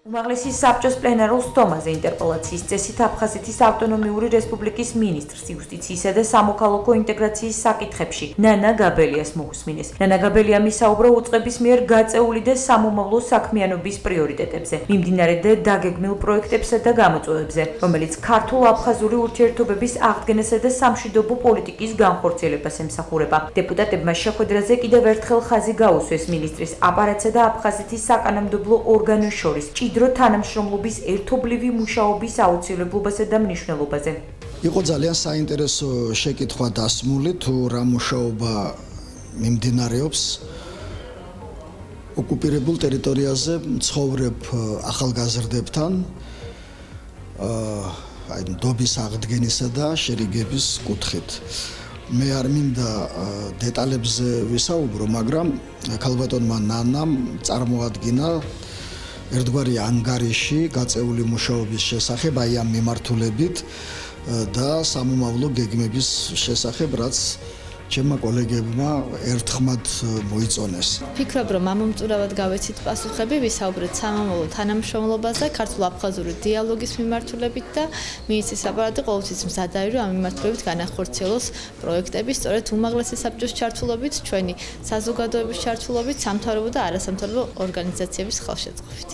უმაღლესი საბჭოს პლენარულ სტომაზე ინტერპელაციის წესით აფხაზეთის ავტონომიური რესპუბლიკის ministrs იუსტიციისა და სამოქალაქო ინტეგრაციის საკითხებში ნანა გაბელიას მოусმინეს. ნანა გაბელია მისაუბრა უწყების მიერ გაწეული და სამომავლო საქმიანობის პრიორიტეტებზე, მიმდინარე და დაგეგმილ პროექტებსა და გამოწვევებზე, რომელიც ქართულ-აფხაზური ურთიერთობების აღდგენასა და სამშვიდობო პოლიტიკის განხორციელებას ემსახურება. დეპუტატებმა შეხვედრაზე კიდევ ერთხელ ხაზი გაუსვეს ministris აპარატსა და აფხაზეთის საკანონმდებლო ორგანოს შორის ჭიდრო თანამშრომლობის ერთობლივი მუშაობის აუცილებლობასა და მნიშვნელობაზე. იყო ძალიან საინტერესო შეკითხვა დასმული თუ რა მუშაობა მიმდინარეობს ოკუპირებულ ტერიტორიაზე მცხოვრებ ახალგაზრდებთან ნდობის აღდგენისა და შერიგების კუთხით. მე არ მინდა დეტალებზე ვისაუბრო, მაგრამ ქალბატონმა ნანამ წარმოადგინა ერთგვარი ანგარიში გაწეული მუშაობის შესახებ აი ამ მიმართულებით და სამომავლო გეგმების შესახებ, რაც ჩემმა კოლეგებმა ერთხმად მოიწონეს. ვფიქრობ, რომ ამომწურავად გავეცით პასუხები, ვისაუბრეთ სამომავლო თანამშრომლობაზე, ქართულ-აფხაზური დიალოგის მიმართულებით და ministris აპარატი ყოველთვის მზად არის, რომ ამ მიმართულებით განახორციელოს პროექტები, სწორედ უმაღლესი საბჭოს ჩართულობით, ჩვენი საზოგადოების ჩართულობით, სამთავრობო და არასამთავრობო ორგანიზაციების ხელშეწყობით.